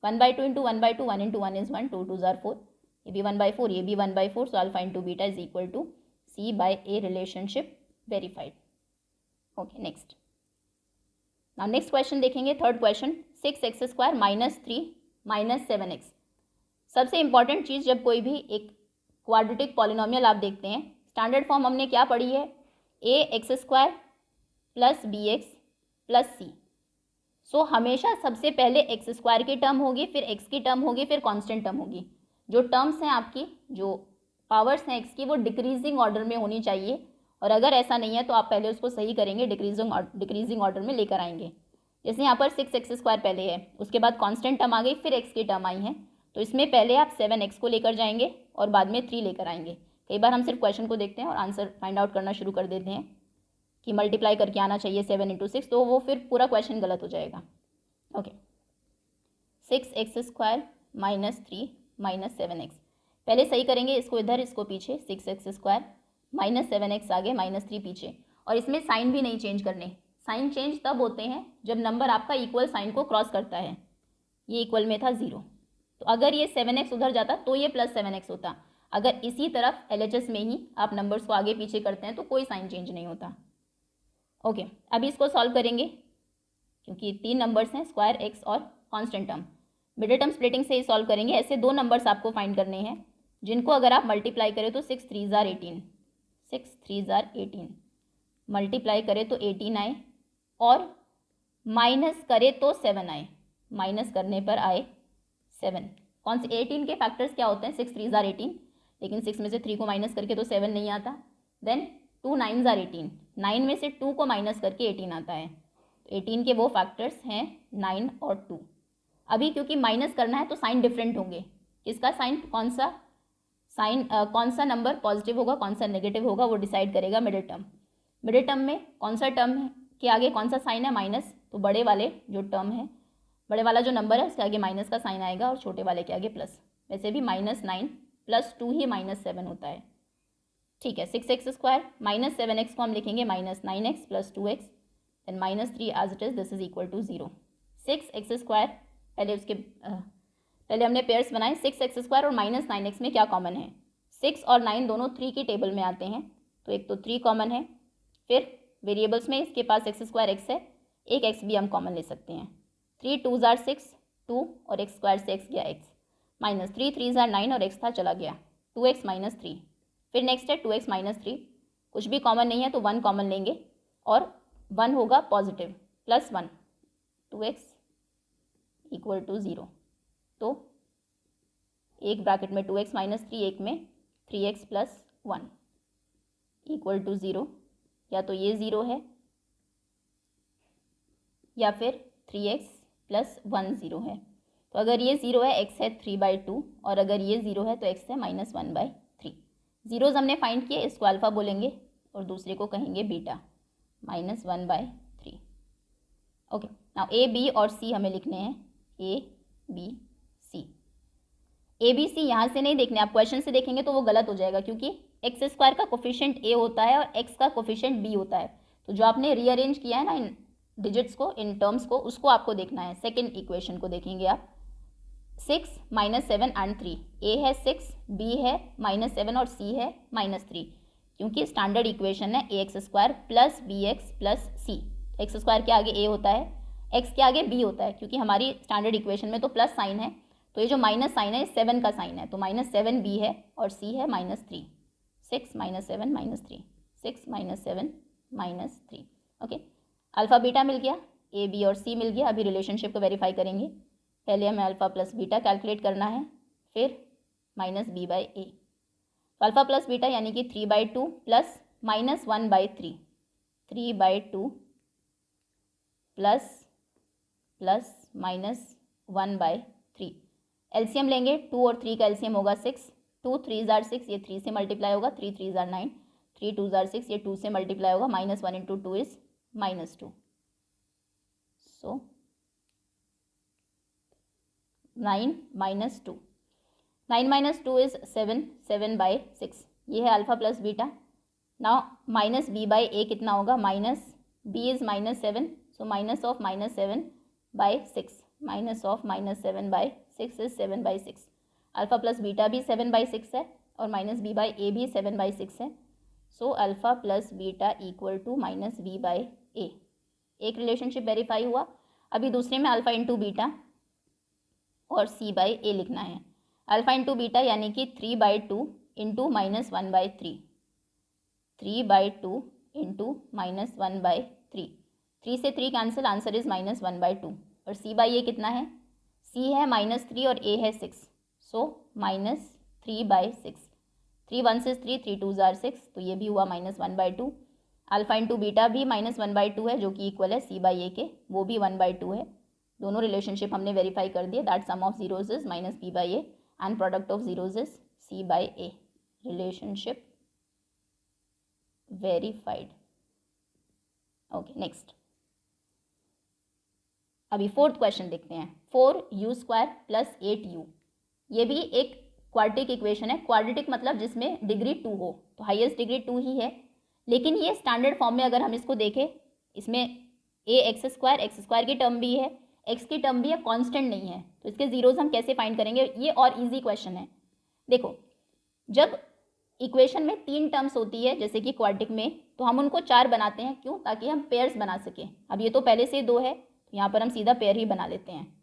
1/2 into 1/2, 1 into 1 is 1, 2 2s are 4, ये भी 1/4, ये भी 1/4। So alpha into beta is equal to C/A relationship verified. Okay, next. Now next question देखेंगे, थर्ड क्वेश्चन। 6x² - 3 - 7x। सबसे इंपॉर्टेंट चीज़, जब कोई भी एक क्वाड्रेटिक पॉलिनोमियल आप देखते हैं, स्टैंडर्ड फॉर्म हमने क्या पढ़ी है, ax² + bx + c। सो हमेशा सबसे पहले x² की टर्म होगी, फिर x की टर्म होगी, फिर कांस्टेंट टर्म होगी। जो टर्म्स हैं आपकी, जो पावर्स हैं x की, वो डिक्रीजिंग ऑर्डर में होनी चाहिए, और अगर ऐसा नहीं है तो आप पहले उसको सही करेंगे, डिक्रीजिंग ऑर्डर में लेकर आएंगे। जैसे यहाँ पर 6x² पहले है, उसके बाद कांस्टेंट टर्म आ गई, फिर x की टर्म आई है, तो इसमें पहले आप 7x को लेकर जाएंगे और बाद में 3 लेकर आएंगे। कई बार हम सिर्फ क्वेश्चन को देखते हैं और आंसर फाइंड आउट करना शुरू कर देते हैं कि मल्टीप्लाई करके आना चाहिए 7 × 6, तो वो फिर पूरा क्वेश्चन गलत हो जाएगा। Okay, 6x² - 3 - 7x। पहले सही करेंगे इसको इधर, इसको पीछे। 6x² - 7x आगे, -3 पीछे। और इसमें साइन भी नहीं चेंज करने। साइन चेंज तब होते हैं जब नंबर आपका इक्वल साइन को क्रॉस करता है। ये इक्वल में था 0, तो अगर ये 7x उधर जाता तो ये +7x होता। अगर इसी तरफ LHS में ही आप नंबर्स को आगे पीछे करते हैं तो कोई साइन चेंज नहीं होता। ओके, अभी इसको सॉल्व करेंगे, क्योंकि 3 नंबर्स हैं, स्क्वायर, एक्स और constant term. Middle term splitting से ही सॉल्व करेंगे। ऐसे 2 नंबर्स आपको फाइंड करने हैं जिनको अगर आप मल्टीप्लाई करें तो 6 3s are 18, 6 3s are 18, multiply करें तो 18 आए, और माइनस करे तो 7 आए। माइनस करने पर आए 7। कौन से 18 के फैक्टर्स क्या होते हैं, 6 3s are 18, लेकिन 6 में से 3 को माइनस करके तो 7 नहीं आता। देन 2 9s are 18, 9 में से 2 को माइनस करके 18 आता है। 18 के वो फैक्टर्स हैं 9 और 2। अभी क्योंकि माइनस करना है तो साइन डिफरेंट होंगे। किसका साइन, कौन सा साइन, कौन सा नंबर पॉजिटिव होगा, कौन सा नेगेटिव होगा, वो डिसाइड करेगा मिडिल टर्म। मिडिल टर्म में कौन सा टर्म है के आगे कौन सा साइन है, माइनस, तो बड़े वाले जो टर्म है, बड़े वाला जो नंबर है उसके आगे माइनस का साइन आएगा और छोटे वाले के आगे प्लस। वैसे भी -9 + 2 ही -7 होता है। ठीक है, 6x² - 7x को हम लिखेंगे -9x + 2x, then -3 as it is, this is equal to 0। 6x², पहले हमने पेयर्स बनाए। 6x² और -9x में क्या कॉमन है, 6 और 9 दोनों 3 की टेबल में आते हैं, तो एक तो 3 कॉमन है। फिर वेरिएबल्स में इसके पास x² x है, एक x भी हम कॉमन ले सकते हैं। 3 2s are 6, 2 और x² से x गया x, -3 3s are 9 और x था चला गया, 2x - 3। फिर नेक्स्ट है 2x - 3, कुछ भी कॉमन नहीं है तो 1 कॉमन लेंगे, और 1 होगा पॉजिटिव, +1, 2x = 0। तो एक ब्रैकेट में 2x - 3, एक में 3x + 1 = 0। या तो ये 0 है या फिर 3x प्लस 1 0 है। तो अगर ये 0 है, x है 3/2, और अगर ये 0 है तो x है -1/3। जीरोज़ हमने फाइंड किए, इसको अल्फ़ा बोलेंगे और दूसरे को कहेंगे beta, -1/3। Okay, now A B और सी हमें लिखने हैं, A B C. A B C यहाँ से नहीं देखने, आप क्वेश्चन से देखेंगे तो वो गलत हो जाएगा, क्योंकि एक्स स्क्वायर का कोफिशिएंट ए होता है और एक्स का कोफिशिएंट बी होता है। तो जो आपने रीअरेंज किया है ना इन डिजिट्स को, इन टर्म्स को, उसको आपको देखना है। सेकेंड इक्वेशन को देखेंगे आप, 6 -7 एंड 3। ए है 6, बी है -7 और सी है -3, क्योंकि स्टैंडर्ड इक्वेशन है a x square plus b x plus c. X square के आगे ए होता है, एक्स के आगे बी होता है, क्योंकि हमारी स्टैंडर्ड इक्वेशन में तो प्लस साइन है, तो ये जो माइनस साइन है 7 का साइन है, तो -7 बी है और सी है -3। 6 -7 -3, 6 -7 -3। ओके, अल्फ़ा बीटा मिल गया, ए बी और सी मिल गया। अभी रिलेशनशिप को वेरीफाई करेंगे। पहले हमें अल्फ़ा प्लस बीटा कैलकुलेट करना है, फिर -b/a। तो अल्फ़ा प्लस बीटा यानी कि 3/2 प्लस -1/3, 3/2 प्लस -1/3। एलसीएम लेंगे, 2 और 3 का एलसीएम होगा 6, 2 3 जार 6, ये 3 से मल्टीप्लाई होगा, 3 3 जार 9, 3 2 जार 6, ये 2 से मल्टीप्लाई होगा, -1 × 2 इज -2, सो 9 - 2, 9 - 2 इज 7, 7/6। ये है alpha plus beta. Now -b/a कितना होगा, b is -7, so minus of -7/6, minus of -7/6 is 7/6। Alpha plus beta भी 7/6 है और -b/a भी 7/6 है, so alpha plus beta equal to -b/a। एक रिलेशनशिप वेरीफाई हुआ। अभी दूसरे में अल्फ़ा इंटू बीटा और c/a लिखना है। अल्फ़ा इंटू बीटा यानी कि 3/2 इंटू -1/3, 3/2 इंटू -1/3, 3 से 3 कैंसिल, आंसर इज -1/2। और c/a कितना है, c है -3 और a है 6, सो -3/6। 3 1 is 3, 3 2 जार 6, तो ये भी हुआ -1/2। अल्फ़ा इंटू बीटा भी -1/2 है, जो कि इक्वल है c/a के, वो भी 1/2 है। दोनों रिलेशनशिप हमने वेरीफाई कर दिए, that sum of zeros is -b/a and product of zeros is c/a। Relationship verified. Okay, next अभी फोर्थ क्वेश्चन देखते हैं। 4u² + 8u, ये भी एक क्वाड्रेटिक इक्वेशन है। क्वाड्रेटिक मतलब जिसमें डिग्री 2 हो, तो हाईएस्ट डिग्री 2 ही है, लेकिन ये स्टैंडर्ड फॉर्म में अगर हम इसको देखें, इसमें x² की टर्म भी है, x की टर्म भी है, कांस्टेंट नहीं है, तो इसके जीरोज हम कैसे फाइंड करेंगे, ये और इजी क्वेश्चन है। देखो, जब इक्वेशन में 3 टर्म्स होती है जैसे कि क्वाड्रेटिक में, तो हम उनको 4 बनाते हैं, क्यों, ताकि हम पेयर्स बना सकें। अब ये तो पहले से 2 है, तो यहाँ पर हम सीधा पेयर ही बना लेते हैं।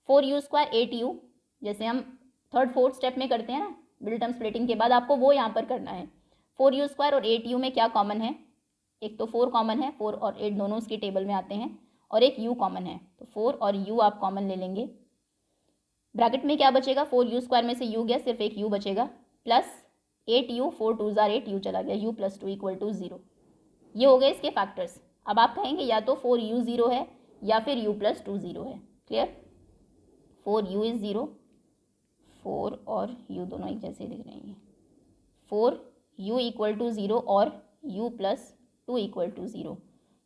4u² 8u, जैसे हम थर्ड फोर्थ स्टेप में करते हैं ना मिडिल टर्म स्प्लिटिंग के बाद, आपको वो यहाँ पर करना है। 4u² और 8u में क्या कॉमन है, एक तो 4 कॉमन है, 4 और 8 दोनों उसकी टेबल में आते हैं, और एक u कॉमन है, तो 4 और u आप कॉमन ले लेंगे। ब्रैकेट में क्या बचेगा, 4u² में से u गया, सिर्फ एक u बचेगा, प्लस 8u, 4 2 जार 8, u चला गया, u + 2 = 0। ये हो गए इसके फैक्टर्स। अब आप कहेंगे या तो 4u 0 है या फिर u + 2 0 है। क्लियर, 4u इज 0, 4 और u दोनों एक जैसे दिख रहे हैं, 4u = 0 और u + 2 = 0,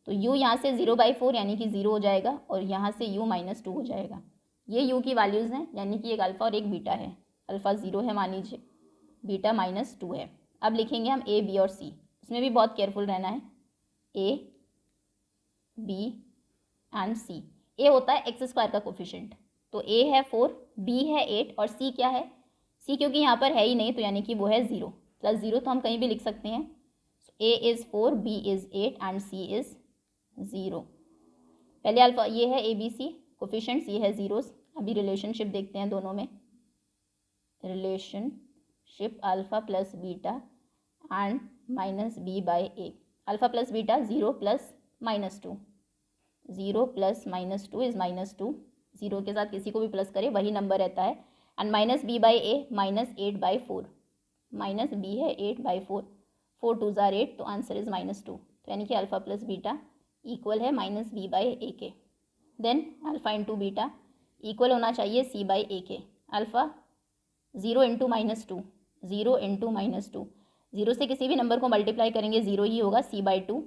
तो u यहाँ से 0/4 यानी कि 0 हो जाएगा, और यहाँ से u - 2 हो जाएगा। ये u की वैल्यूज़ हैं, यानी कि एक अल्फ़ा और एक बीटा है। अल्फ़ा 0 है मान लीजिए, बीटा -2 है। अब लिखेंगे हम a, b और c, इसमें भी बहुत केयरफुल रहना है। a, b and c। a होता है x² का कोफिशिएंट, तो a है 4, b है 8 और c क्या है, c क्योंकि यहाँ पर है ही नहीं, तो यानी कि वो है 0, +0 तो हम कहीं भी लिख सकते हैं। a is 4, b is 8 and c is 0। पहले अल्फा ये है ABC कोफिशिएंट्स, ये है जीरोस। अभी रिलेशनशिप देखते हैं दोनों में। Relationship alpha plus beta and -b/a। Alpha plus beta 0 + -2, 0 + -2 is -2, 0 के साथ किसी को भी प्लस करे वही नंबर रहता है। एंड -b/a -8/4, -b है 8/4, 4 2 जार 8, तो आंसर इज़ -2, तो यानी कि अल्फ़ा प्लस बीटा इक्वल है -b/a के। Then alpha into beta equal होना चाहिए सी बाई ए के। अल्फ़ा 0 इंटू -2, 0 इंटू -2, 0 से किसी भी नंबर को मल्टीप्लाई करेंगे 0 ही होगा, सी बाई 2।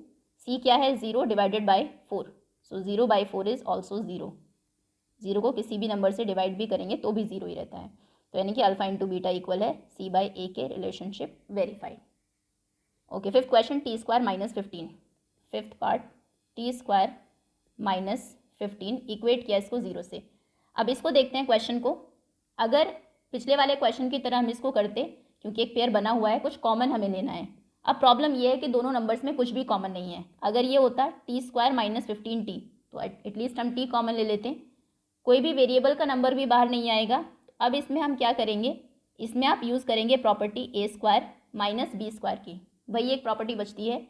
सी क्या है? 0 divided by 4, so 0 by 4 is also 0। 0 को किसी भी नंबर से डिवाइड भी करेंगे तो भी 0 ही रहता है। तो यानी कि अल्फ़ा इंटू बीटा इक्वल है सी बाई ए के, relationship verified. Okay, fifth question, T square -15, fifth part, T square -15 equate किया इसको 0 से। अब इसको देखते हैं क्वेश्चन को। अगर पिछले वाले क्वेश्चन की तरह हम इसको करते, क्योंकि एक पेयर बना हुआ है, कुछ कॉमन हमें लेना है। अब प्रॉब्लम ये है कि दोनों नंबर्स में कुछ भी कॉमन नहीं है। अगर ये होता टी स्क्वायर -15t, तो एटलीस्ट हम टी कॉमन ले लेते हैं। कोई भी वेरिएबल का नंबर भी बाहर नहीं आएगा। अब इसमें हम क्या करेंगे, इसमें आप यूज़ करेंगे प्रॉपर्टी ए स्क्वायर माइनस बी स्क्वायर की, वही एक प्रॉपर्टी बचती है।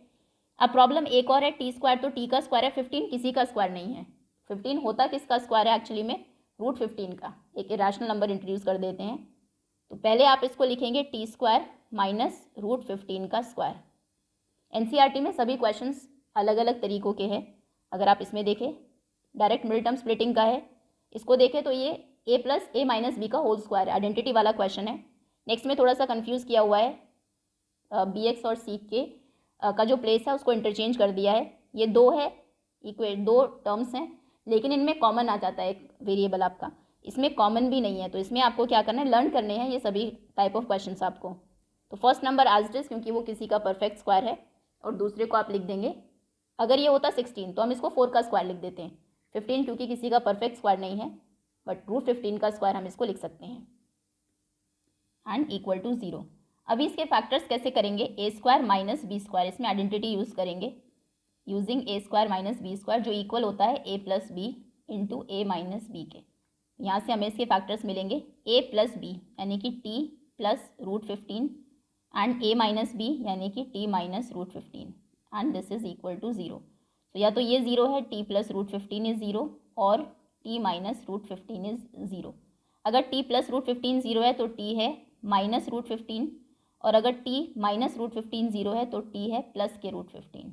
अब प्रॉब्लम एक और है, टी स्क्वायर तो टी का स्क्वायर है, 15 किसी का स्क्वायर नहीं है। 15 होता किसका स्क्वायर है एक्चुअली में? √15 का। एक इरेशनल नंबर इंट्रोड्यूस कर देते हैं। तो पहले आप इसको लिखेंगे टी स्क्वायर माइनस √15 का स्क्वायर। एनसीईआरटी में सभी क्वेश्चंस अलग अलग तरीक़ों के हैं। अगर आप इसमें देखें, डायरेक्ट मिडिल टर्म स्प्लिटिंग का है। इसको देखें तो ये a plus a minus B का होल स्क्वायर आइडेंटिटी वाला क्वेश्चन है। नेक्स्ट में थोड़ा सा कंफ्यूज किया हुआ है, बी एक्स और सी के का जो प्लेस है उसको इंटरचेंज कर दिया है। ये दो है, दो टर्म्स हैं, लेकिन इनमें कॉमन आ जाता है एक वेरिएबल आपका, इसमें कॉमन भी नहीं है। तो इसमें आपको क्या करना है, लर्न करने हैं ये सभी टाइप ऑफ क्वेश्चंस आपको। तो first number as it is, क्योंकि वो किसी का परफेक्ट स्क्वायर है, और दूसरे को आप लिख देंगे, अगर ये होता 16 तो हम इसको 4 का स्क्वायर लिख देते हैं। 15 क्योंकि किसी का परफेक्ट स्क्वायर नहीं है, बट √15 का स्क्वायर हम इसको लिख सकते हैं, एंड इक्वल टू 0। अभी इसके फैक्टर्स कैसे करेंगे, A square minus B square, इसमें आइडेंटिटी यूज़ करेंगे using A square minus B square, जो इक्वल होता है A plus B into A minus B के। यहाँ से हमें इसके फैक्टर्स मिलेंगे, ए प्लस बी यानी कि T plus √15 and A minus B यानी कि T minus √15, and this is equal to 0। तो या तो ये 0 है, टी प्लस √15 इज़ 0, और टी माइनस √15 इज़ 0। अगर टी प्लस √15 0 है तो टी है माइनस √15, और अगर टी माइनस √15 0 है तो टी है प्लस के √15।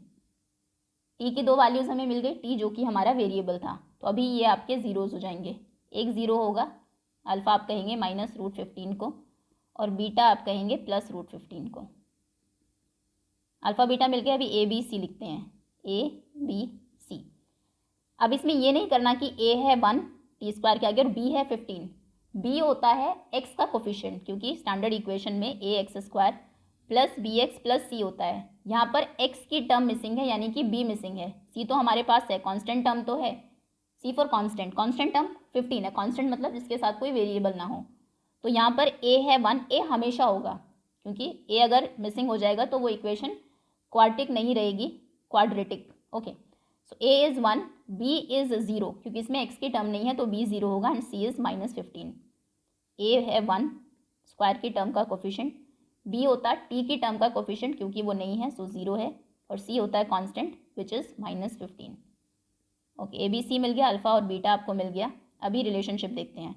टी की दो वैल्यूज़ हमें मिल गई, टी जो कि हमारा वेरिएबल था। तो अभी ये आपके ज़ीरोज़ हो जाएंगे, एक 0 होगा, अल्फ़ा आप कहेंगे माइनस √15 को, और बीटा आप कहेंगे प्लस √15 को। अल्फ़ा बीटा मिल गया। अभी ए बी सी लिखते हैं, ए बी सी। अब इसमें ये नहीं करना कि ए है 1 टी स्क्वायर के आगे और बी है 15। बी होता है एक्स का कोफिशिएंट, क्योंकि स्टैंडर्ड इक्वेशन में a x square plus b x plus c होता है। यहाँ पर एक्स की टर्म मिसिंग है, यानी कि बी मिसिंग है। सी तो हमारे पास है, कांस्टेंट टर्म तो है, सी फॉर कांस्टेंट, कांस्टेंट टर्म 15 है। कांस्टेंट मतलब जिसके साथ कोई वेरिएबल ना हो। तो यहाँ पर ए है 1, ए हमेशा होगा, क्योंकि ए अगर मिसिंग हो जाएगा तो वो इक्वेशन क्वाड्रेटिक नहीं रहेगी, quadratic. Okay, so A is 1, B is 0, क्योंकि इसमें एक्स की टर्म नहीं है तो बी 0 होगा, एंड सी इज़ -15। ए है 1 स्क्वायर की टर्म का कोफिशिएंट, बी होता है टी की टर्म का कोफिशिएंट, क्योंकि वो नहीं है सो 0 है, और सी होता है constant which is -15। Okay, a B c मिल गया, अल्फ़ा और बीटा आपको मिल गया। अभी रिलेशनशिप देखते हैं,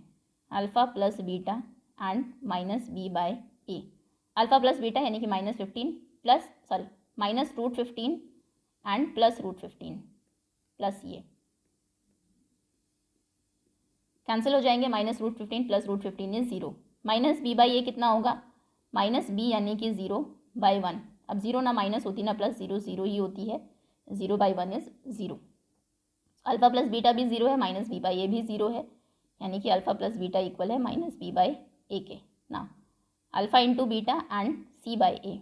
alpha plus beta and minus b by a. Alpha plus beta यानी कि -15 plus minus √15 and plus √15 plus ये कैंसिल हो जाएंगे, minus √15 plus √15 is 0। Minus b by a कितना होगा, माइनस बी यानी कि 0 बाई 1। अब 0 ना माइनस होती ना प्लस, 0 0 ही होती है, 0 by 1 is 0। Alpha plus beta भी 0 है, माइनस बी बाई ए भी 0 है, यानी कि अल्फ़ा प्लस बीटा इक्वल है माइनस बी बाई ए के। ना alpha into beta and c by a,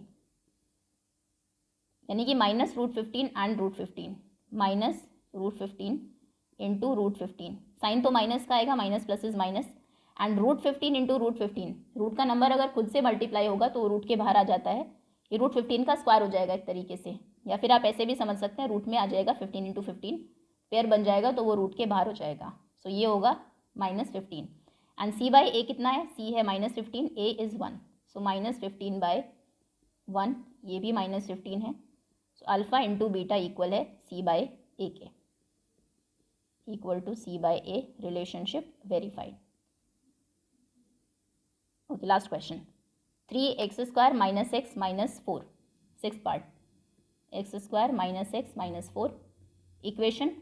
यानी कि minus √15 and √15, minus √15 into √15। Sign तो माइनस का आएगा, minus plus is minus, and √15 into √15। Root का नंबर अगर खुद से मल्टीप्लाई होगा तो रूट के बाहर आ जाता है, ये √15 का स्क्वायर हो जाएगा एक तरीके से, या फिर आप ऐसे भी समझ सकते हैं, रूट में आ जाएगा 15 इंटू 15, पेयर बन जाएगा तो वो रूट के बाहर हो जाएगा। सो ये होगा -15, एंड सी बाई ए कितना है, सी है -15, ए इज़ 1, सो -15 बाई 1, ये भी -15 है। So alpha into beta equal है सी बाई ए के, equal to C by A, relationship verified. Okay, last question, 3x² minus x minus 4, six part, x² minus x minus 4 equation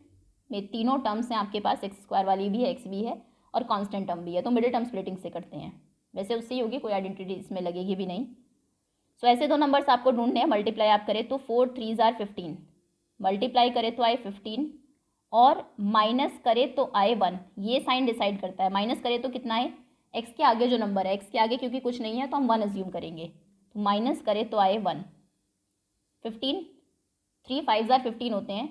में तीनों terms हैं आपके पास, x square वाली भी है, x भी है और कांस्टेंट टर्म भी है, तो मिडिल टर्म स्प्लिटिंग से करते हैं। वैसे उससे ही होगी, कोई आइडेंटिटी इसमें लगेगी भी नहीं। सो ऐसे दो नंबर्स आपको ढूंढने हैं, मल्टीप्लाई आप करें तो 4 3s आर 15, मल्टीप्लाई करें तो आए 15 और माइनस करे तो आए 1। ये साइन डिसाइड करता है, माइनस करे तो कितना है, एक्स के आगे जो नंबर है, एक्स के आगे क्योंकि कुछ नहीं है तो हम 1 अज्यूम करेंगे, तो माइनस करे तो आए 1। 15, 3 5s आर 15 होते हैं,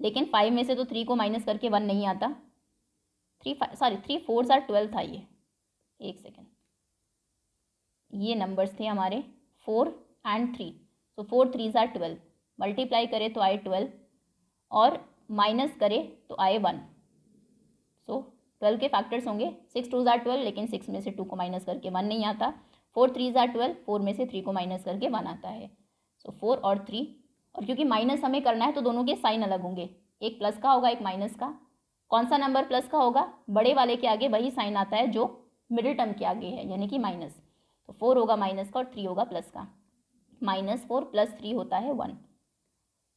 लेकिन 5 में से तो 3 को माइनस करके 1 नहीं आता। 3 4s आर 12 था ये, एक सेकेंड, ये नंबर्स थे हमारे 4 and 3, so 4 3s are 12, multiply करे तो आए 12 और माइनस करे तो आए 1। सो 12 के फैक्टर्स होंगे, 6 2s आर 12, लेकिन 6 में से 2 को माइनस करके 1 नहीं आता। 4 3s आर 12, 4 में से 3 को माइनस करके 1 आता है। सो 4 और 3, और क्योंकि माइनस हमें करना है तो दोनों के साइन अलग होंगे, एक प्लस का होगा एक माइनस का। कौन सा नंबर प्लस का होगा, बड़े वाले के आगे वही साइन आता है जो मिडिल टर्म के आगे है, यानी कि माइनस। तो 4 होगा माइनस का और 3 होगा प्लस का, -4 + 3 होता है 1।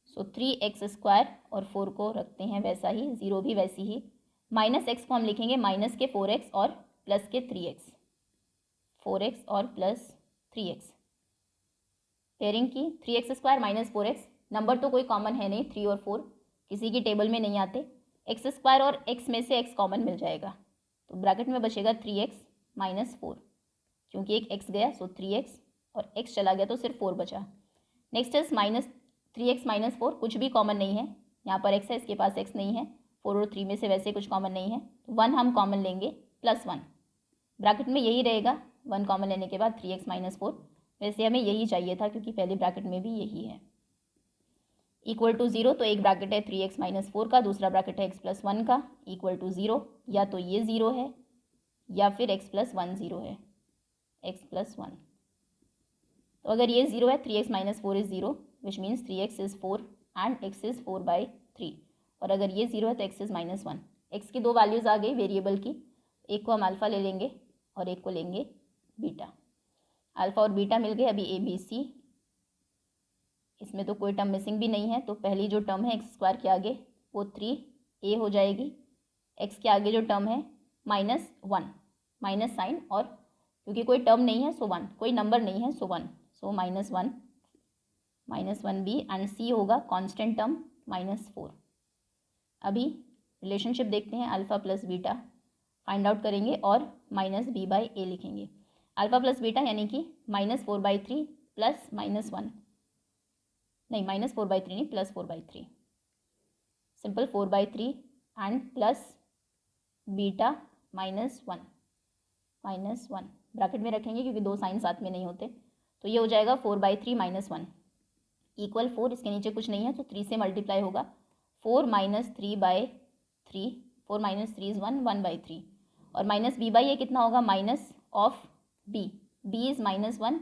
सो 3x स्क्वायर और 4 को रखते हैं वैसा ही, 0 भी वैसी ही, -x को हम लिखेंगे माइनस के 4x और प्लस के 3x, 4x और प्लस 3x, पेयरिंग की 3x स्क्वायर -4x, नंबर तो कोई कॉमन है नहीं, 3 और 4 किसी की टेबल में नहीं आते, x स्क्वायर और x में से x कॉमन मिल जाएगा, तो ब्रैकेट में बचेगा 3x - 4, क्योंकि एक x गया सो 3x और x चला गया तो सिर्फ 4 बचा। नेक्स्ट इज -3x - 4, कुछ भी कॉमन नहीं है, यहाँ पर x है, इसके पास x नहीं है, 4 और 3 में से वैसे कुछ कॉमन नहीं है, तो 1 हम कॉमन लेंगे +1, ब्रैकेट में यही रहेगा, 1 कॉमन लेने के बाद 3x - 4, वैसे हमें यही चाहिए था क्योंकि पहले ब्रैकेट में भी यही है, इक्वल टू 0, तो एक ब्रैकेट है 3x - 4 का, दूसरा ब्रैकेट है x + 1 का, इक्वल टू 0, या तो ये 0 है या फिर x + 1 0 है, x + 1, तो अगर ये 0 है 3x - 4 is 0, which means 3x is 4 and x is 4/3, और अगर ये 0 है तो x इज़ -1। x की दो वैल्यूज़ आ गई वेरिएबल की, एक को हम अल्फ़ा ले लेंगे और एक को लेंगे बीटा। अल्फ़ा और बीटा मिल गए, अभी ABC, इसमें तो कोई टर्म मिसिंग भी नहीं है, तो पहली जो टर्म है एक्स स्क्वायर के आगे वो 3a हो जाएगी, x के आगे जो टर्म है -1, माइनस साइन, और क्योंकि कोई टर्म नहीं है सो 1, कोई नंबर नहीं है सो 1, सो -1b एंड c होगा कांस्टेंट टर्म -4। अभी रिलेशनशिप देखते हैं, alpha plus beta find out करेंगे और -b/a लिखेंगे। अल्फ़ा प्लस बीटा यानी कि -4/3 प्लस -1, नहीं -4/3 नहीं, +4/3, simple 4/3 and plus beta -1, bracket में रखेंगे क्योंकि दो साइन साथ में नहीं होते, तो ये हो जाएगा 4/3 - 1 इक्वल 4, इसके नीचे कुछ नहीं है तो 3 से मल्टीप्लाई होगा, 4 - 3/3, 4 - 3 इज़ 1, 1/3, और -b/a कितना होगा, minus of b, b is -1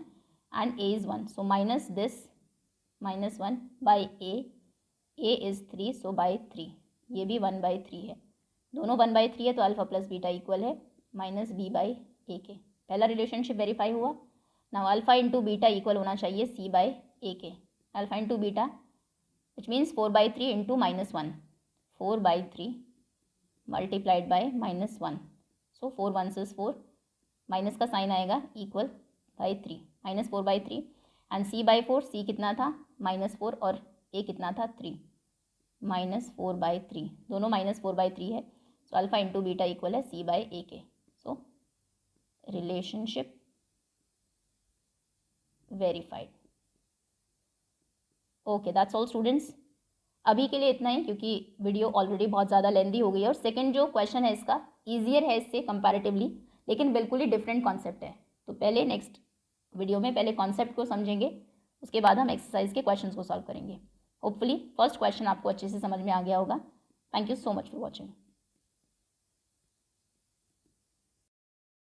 and a is 1, so minus this -1/a, a is 3, so by 3, ये भी 1/3 है, दोनों 1/3 है, तो अल्फ़ा प्लस बीटा इक्वल है -b/a के। पहला रिलेशनशिप वेरीफाई हुआ। Now alpha into beta equal होना चाहिए c/a के, alpha into beta which means 4/3 into -1, 4/3 multiplied by -1, so 4 1s is 4, minus का साइन आएगा, equal by 3, -4/3 and c/4, c कितना था -4 और a कितना था 3, -4/3, दोनों -4/3 है, so alpha into beta equal है c/a के। So relationship verified. Okay, that's all students, अभी के लिए इतना ही क्योंकि वीडियो ऑलरेडी बहुत ज़्यादा लेंदी हो गई है, और सेकंड जो क्वेश्चन है इसका ईजियर है इससे कंपैरेटिवली, लेकिन बिल्कुल ही डिफरेंट कॉन्सेप्ट है, तो पहले नेक्स्ट वीडियो में पहले कॉन्सेप्ट को समझेंगे, उसके बाद हम एक्सरसाइज के क्वेश्चंस को सॉल्व करेंगे। होपफुली फर्स्ट क्वेश्चन आपको अच्छे से समझ में आ गया होगा। Thank you so much for watching.